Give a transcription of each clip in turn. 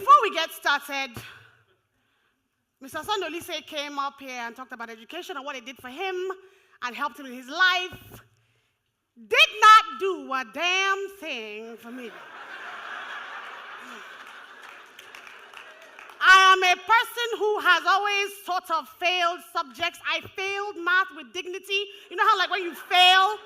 before we get started, Mr. Sandolise came up here and talked about education and what it did for him and helped him in his life. Did not do a damn thing for me. I am a person who has always sort of failed subjects. I failed math with dignity. You know how like when you fail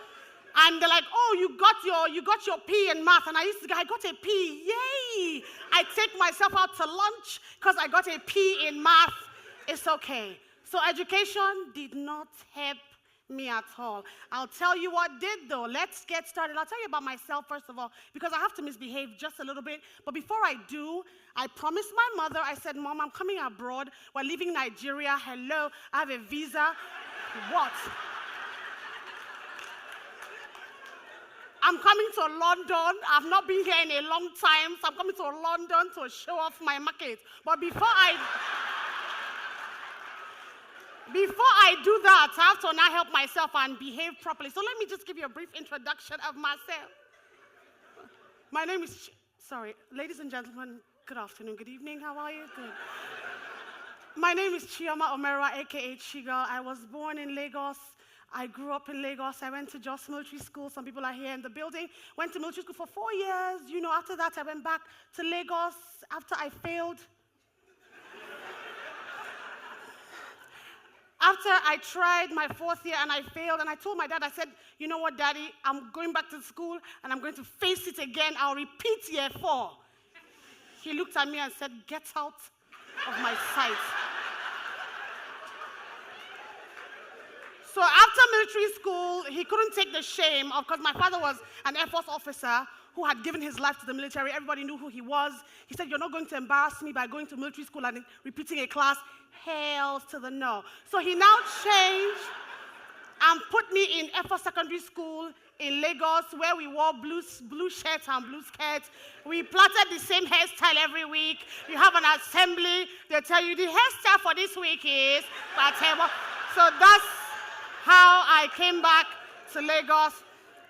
and they're like, oh, you got your P in math, and I got a P, yay! I take myself out to lunch because I got a P in math. It's okay. So education did not help me at all. I'll tell you what did though. Let's get started. I'll tell you about myself first of all, because I have to misbehave just a little bit. But before I do, I promised my mother, I said, Mom, I'm coming abroad. We're leaving Nigeria. Hello, I have a visa. What? I'm coming to London. I've not been here in a long time, so I'm coming to London to show off my market. But before I do that, I have to now help myself and behave properly. So let me just give you a brief introduction of myself. My name is, ladies and gentlemen, good afternoon, good evening, how are you? Good. My name is CHIOMA OMERUA, aka Chigul. I was born in Lagos. I grew up in Lagos. I went to Jos Military School. Some people are here in the building. Went to military school for 4 years. You know, after that, I went back to Lagos after I failed. After I tried my 4th year and I failed, and I told my dad, I said, you know what, Daddy, I'm going back to school and I'm going to face it again. I'll repeat year 4. He looked at me and said, get out of my sight. So after military school, he couldn't take the shame of, because my father was an Air Force officer who had given his life to the military. Everybody knew who he was. He said, you're not going to embarrass me by going to military school and repeating a class. Hells to the no. So he now changed and put me in Air Force Secondary School in Lagos, where we wore blue shirts and blue skirts. We plaited the same hairstyle every week. You have an assembly. They tell you the hairstyle for this week is whatever. So that's how I came back to Lagos.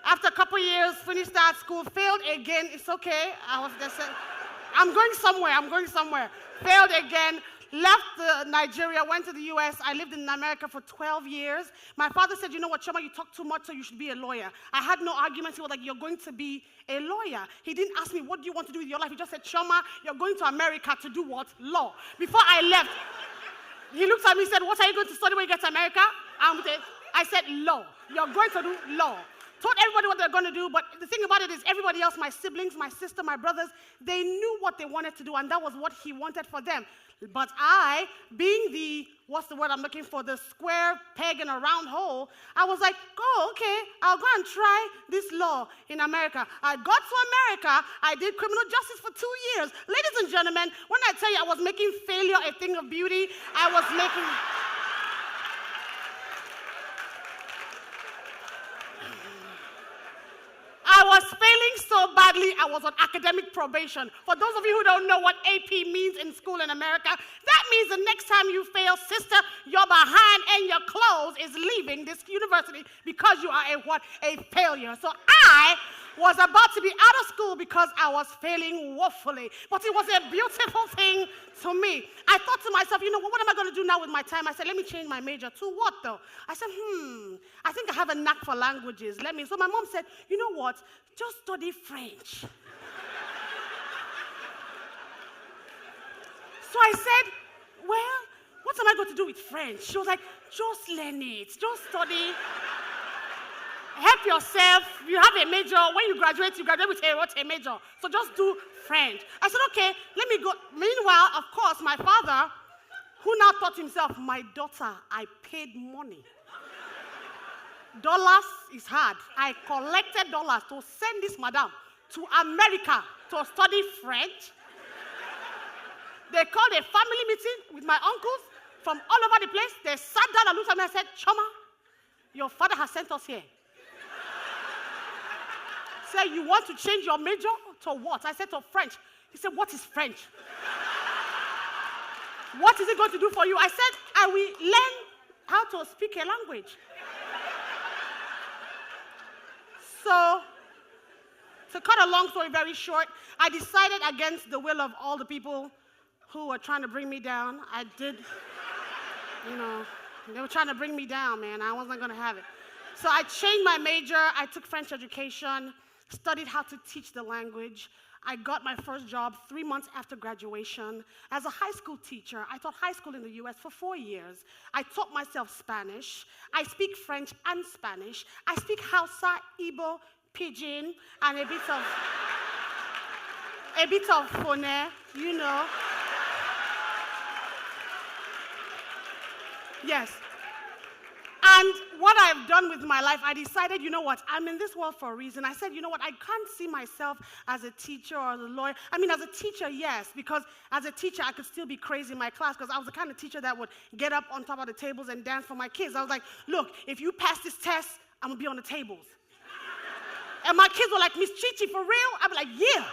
After a couple years, finished that school, failed again. It's okay. I'm going somewhere. Failed again. Left Nigeria, went to the US. I lived in America for 12 years. My father said, you know what, Chioma, you talk too much, so you should be a lawyer. I had no arguments. He was like, you're going to be a lawyer. He didn't ask me, what do you want to do with your life? He just said, Chioma, you're going to America to do what? Law. Before I left, he looked at me and said, what are you going to study when you get to America? I said, law. You're going to do law. Told everybody what they're going to do, but the thing about it is everybody else, my siblings, my sister, my brothers, they knew what they wanted to do, and that was what he wanted for them. But I, being the, what's the word I'm looking for, the square peg in a round hole, I was like, oh, okay, I'll go and try this law in America. I got to America, I did criminal justice for 2 years. Ladies and gentlemen, when I tell you I was making failure a thing of beauty, I was making... I was failing so badly, I was on academic probation. For those of you who don't know what AP means in school in America, that means the next time you fail, sister, your behind and your clothes is leaving this university because you are a failure. So I was about to be out of school because I was failing woefully. But it was a beautiful thing to me. I thought to myself, you know, what am I going to do now with my time? I said, let me change my major. To what, though? I said, I think I have a knack for languages. So my mom said, you know what? Just study French. So I said, well, what am I going to do with French? She was like, just learn it. Just study. Help yourself. You have a major. When you graduate with a major. So just do French. I said, okay, let me go. Meanwhile, of course, my father, who now thought to himself, my daughter, I paid money. Dollars is hard. I collected dollars to send this madam to America to study French. They called a family meeting with my uncles from all over the place. They sat down and looked at me and said, Chioma, your father has sent us here. Said, you want to change your major to what? I said, to French. He said, what is French? What is it going to do for you? I said, I will learn how to speak a language. So, to cut a long story very short, I decided against the will of all the people who were trying to bring me down. I did, they were trying to bring me down, man. I wasn't going to have it. So I changed my major. I took French education, studied how to teach the language. I got my first job 3 months after graduation as a high school teacher. I taught high school in the US for 4 years. I taught myself Spanish. I speak French and Spanish. I speak Hausa, Igbo, Pidgin, and a bit of Fone, Yes. And what I've done with my life, I decided, I'm in this world for a reason. I said, I can't see myself as a teacher or as a lawyer. I mean, as a teacher, yes, because as a teacher, I could still be crazy in my class because I was the kind of teacher that would get up on top of the tables and dance for my kids. I was like, look, if you pass this test, I'm going to be on the tables. And my kids were like, Miss Chichi, for real? I'd be like, yeah.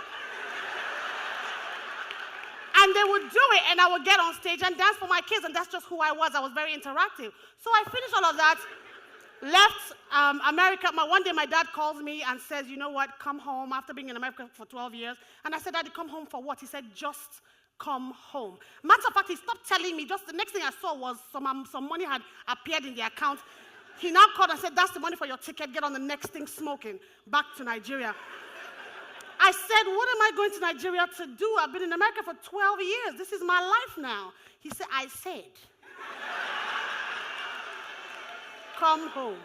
And they would do it, and I would get on stage and dance for my kids, and that's just who I was. I was very interactive. So I finished all of that, left America. One day my dad calls me and says, you know what, come home, after being in America for 12 years. And I said, Daddy, come home for what? He said, just come home. Matter of fact, he stopped telling me. Just the next thing I saw was some money had appeared in the account. He now called and said, that's the money for your ticket. Get on the next thing smoking. Back to Nigeria. I said, what am I going to Nigeria to do? I've been in America for 12 years. This is my life now. He said, I said, come home.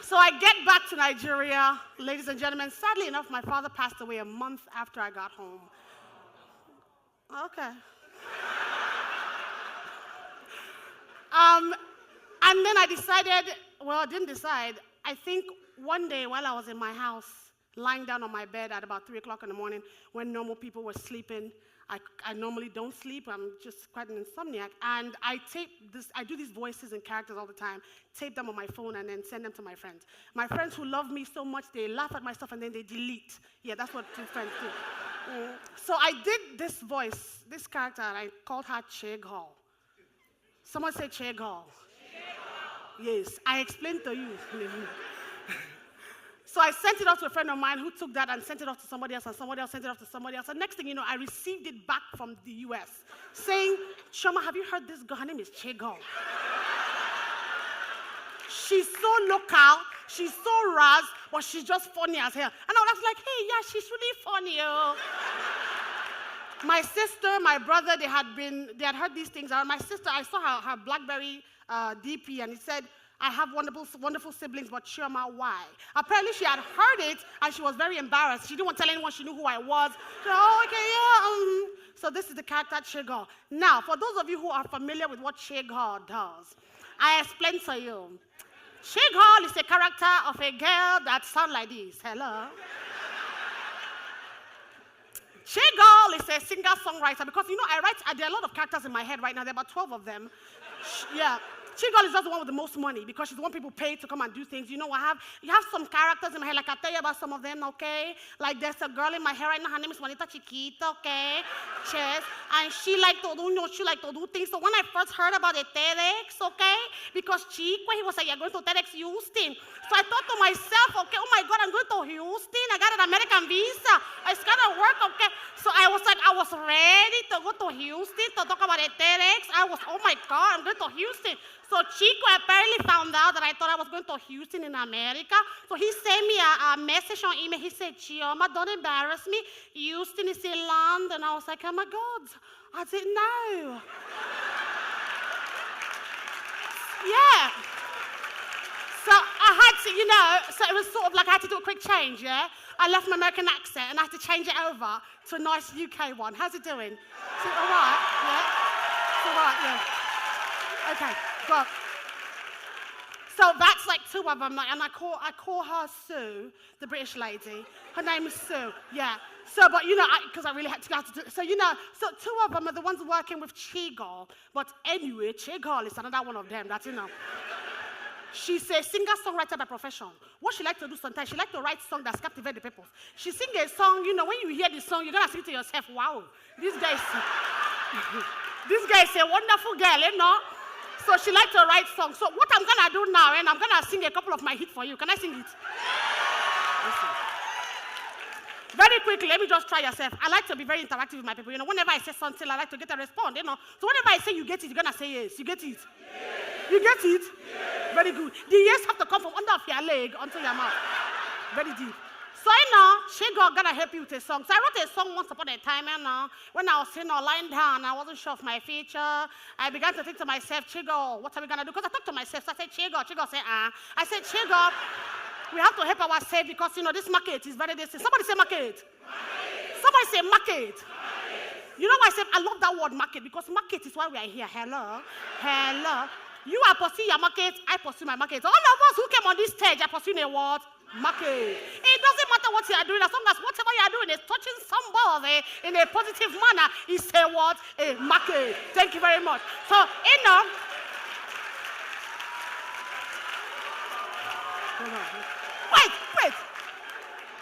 So I get back to Nigeria, ladies and gentlemen. Sadly enough, my father passed away a month after I got home. Okay. And then I decided, I didn't decide. I think one day while I was in my house, lying down on my bed at about 3 o'clock in the morning when normal people were sleeping. I normally don't sleep. I'm just quite an insomniac. And I do these voices and characters all the time, tape them on my phone and then send them to my friends. My friends who love me so much, they laugh at my stuff and then they delete. Yeah, that's what two friends do. So I did this voice, this character, and I called her Chigul. Someone say Chigul. Yes, I explained to you. So I sent it off to a friend of mine who took that and sent it off to somebody else, and somebody else sent it off to somebody else. And next thing you know, I received it back from the US, saying, Chioma, have you heard this girl? Her name is Chigul. She's so local, she's so ras, but she's just funny as hell. And I was like, hey, yeah, she's really funny. My sister, my brother, they had heard these things. My sister, I saw her BlackBerry DP, and it said, I have wonderful siblings, but Chioma, why? Apparently, she had heard it, and she was very embarrassed. She didn't want to tell anyone she knew who I was. She said, oh, okay, yeah. So this is the character Chigul. Now, for those of you who are familiar with what Chigul does, I explain to you. Chigul is a character of a girl that sounds like this. Hello? Chigul is a singer-songwriter because, there are a lot of characters in my head right now. There are about 12 of them. Yeah. Chigul is just the one with the most money because she's the one people pay to come and do things. You have some characters in my head, like I'll tell you about some of them, okay? Like there's a girl in my hair right now, her name is Juanita Chiquita, okay? Chess. And she liked to do things. So when I first heard about the TEDx, okay? Because Chico, he was like, you're going to TEDxEuston. So I thought to myself, okay, oh my God, I'm going to Houston. I got an American visa. It's gonna work, okay? So I was ready to go to Houston to talk about the TEDx. Oh my God, I'm going to Houston. So Chico apparently found out that I thought I was going to Houston in America. So he sent me a message on email. He said, Chioma, don't embarrass me. Houston is in London. I was like, oh my God. I didn't know. Yeah. So I had to, so it was sort of like I had to do a quick change, yeah? I left my American accent and I had to change it over to a nice UK one. How's it doing? Is it all right? Yeah? It's all right, yeah. Okay, good. So that's like two of them, and I call her Sue, the British lady. Her name is Sue, yeah. So, but because I really had to do it. So, so two of them are the ones working with Chigul. But anyway, Chigul is another one of them, She's a singer-songwriter by profession. What she likes to do sometimes, she likes to write songs that captivate the people. She sings a song, when you hear the song, you're going to say to yourself, wow, this guy is a wonderful girl, So she likes to write songs. So what I'm going to do now, and I'm going to sing a couple of my hits for you. Can I sing it? Very quickly, let me just try yourself. I like to be very interactive with my people. Whenever I say something, I like to get a response. So whenever I say you get it, you're going to say yes. You get it? Yes. You get it? Yes. Very good. The yes have to come from under of your leg onto your mouth. Very deep. So, Chigul gonna help you with a song. So I wrote a song once upon a time, when I was lying down, I wasn't sure of my future. I began to think to myself, Chigul, what are we gonna do? Because I talked to myself, so I said, Chigul said, I said, Chigul, we have to help ourselves because, this market is very distant. Somebody say market. Somebody say market. You know why I said, I love that word market, because market is why we are here. Hello. You are pursuing your market, I pursue my market. All of us who came on this stage are pursuing a what? Market. It doesn't matter what you are doing, as long as whatever you are doing is touching somebody in a positive manner, it's a what? A market. Thank you very much. So,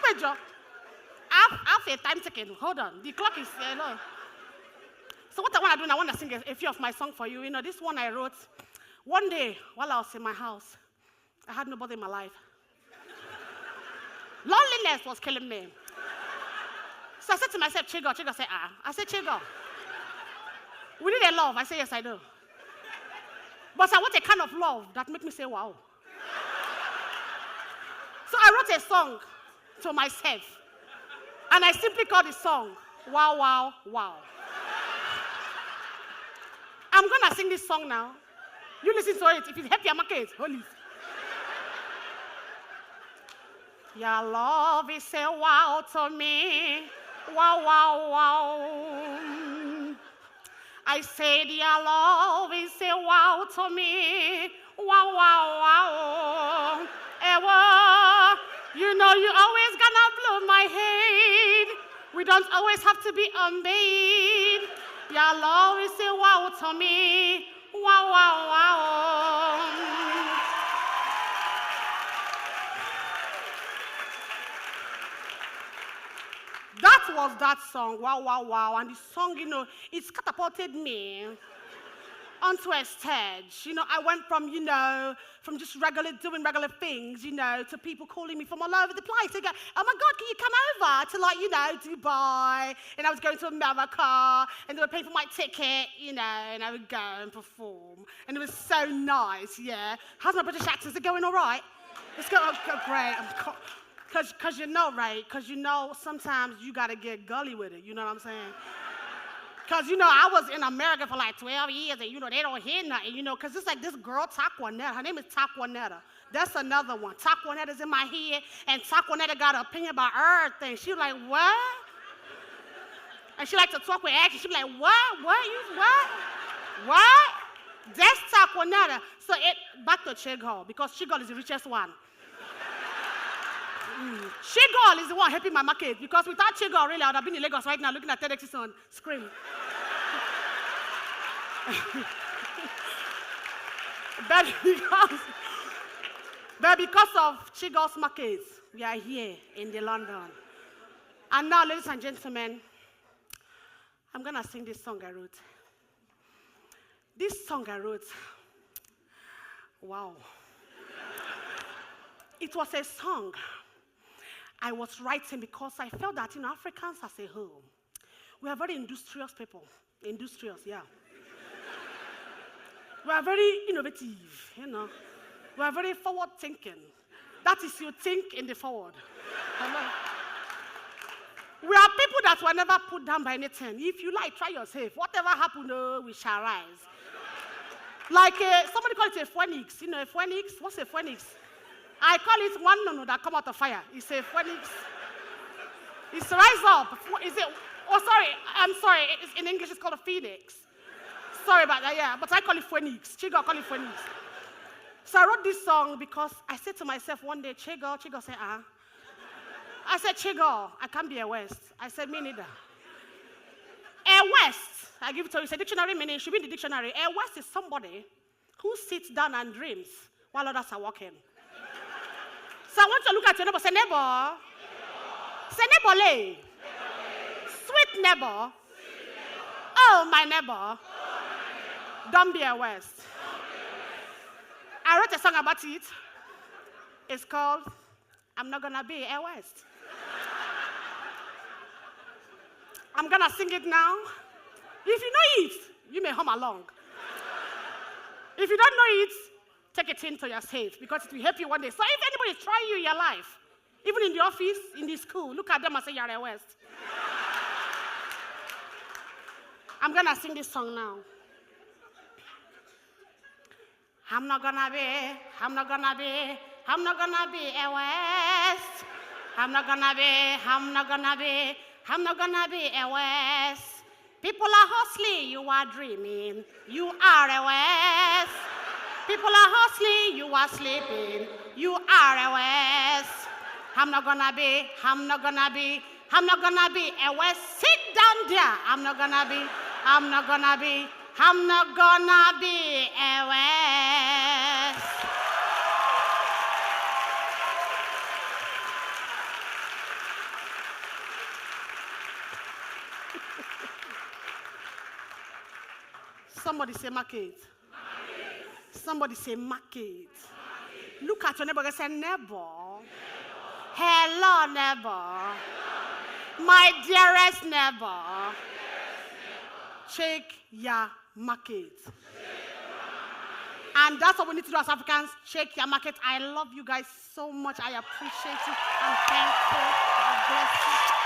Wait, Joe. I have a time ticking. Hold on. The clock is, So what I want to do, I want to sing a few of my songs for you. This one I wrote one day while I was in my house. I had nobody in my life. Loneliness was killing me. So I said to myself, Chigul said, I said, Chigul, we need a love. I said, yes, I do. But I want a kind of love that makes me say, wow. So I wrote a song to myself. And I simply called the song, Wow, Wow, Wow. I'm going to sing this song now. You listen to it. If it helps your market, holy. Your love is a wow to me. Wow, wow, wow. I said your love is a wow to me. Wow, wow, wow. Ewa, you always gonna blow my head. We don't always have to be unmade. Your love is a wow to me. Wow, wow, wow. That was that song, Wow, Wow, Wow. And the song, it's catapulted me onto a stage. I went from, from just doing regular things, to people calling me from all over the place. They go, oh my God, can you come over to Dubai? And I was going to America, and they were paying for my ticket, and I would go and perform. And it was so nice, yeah. How's my British accent? Is it going all right? It's going great. Because right? Because sometimes you got to get gully with it, you know what I'm saying? Because, I was in America for like 12 years, and, they don't hear nothing, because it's like this girl, Taquanetta. Her name is Taquanetta. That's another one. Taquanetta's in my head, and Taquanetta got an opinion about everything. She was like, what? And she liked to talk with action. She was like, what? That's Taquanetta. So back to Chigul, because Chigul is the richest one. Chigul is the one helping my market, because without Chigul, really, I would have been in Lagos right now looking at TEDxEuston scream. but because of Chigul's markets, we are here in the London. And now, ladies and gentlemen, I'm going to sing this song I wrote. This song I wrote, wow. It was a song I was writing because I felt that, Africans as a whole, we are very industrious people. Industrious, yeah. We are very innovative, We are very forward-thinking. That is, you think in the forward. We are people that were never put down by anything. If you like, try yourself. Whatever happens, we shall rise. Like somebody called it a phoenix. A phoenix? What's a phoenix? I call it one that come out of fire. It's a phoenix. It's rise up. Is it? Oh, sorry. I'm sorry. In English, it's called a phoenix. Sorry about that, yeah. But I call it phoenix. Chigul call it phoenix. So I wrote this song because I said to myself one day, Chigul said, I said, Chigul, I can't be a West. I said, me neither. A West, I give it to you, it's a dictionary meaning, it should be in the dictionary. A West is somebody who sits down and dreams while others are walking. So I want you to look at your neighbor, say, neighbor. Say, neighbor, sweet neighbor. Oh, my neighbor. Don't be a West. I wrote a song about it. It's called, I'm Not Gonna Be a West. I'm going to sing it now. If you know it, you may hum along. If you don't know it, take it into your safe because it will help you one day. So if anybody is trying you in your life, even in the office, in the school, look at them and say, you're a West. I'm going to sing this song now. I'm not gonna be a West. I'm not gonna be a West. People are hustling, you are dreaming. You are a West. People are hustling, you are sleeping. You are a West. I'm not gonna be a West. Sit down there. I'm not gonna be a West. Somebody say market. Somebody say market. Look at your neighbor and say neighbor. Hello, neighbor. My dearest neighbor. Check your market. And that's what we need to do as Africans. Check your market. I love you guys so much. I appreciate you. I'm thankful. God bless you.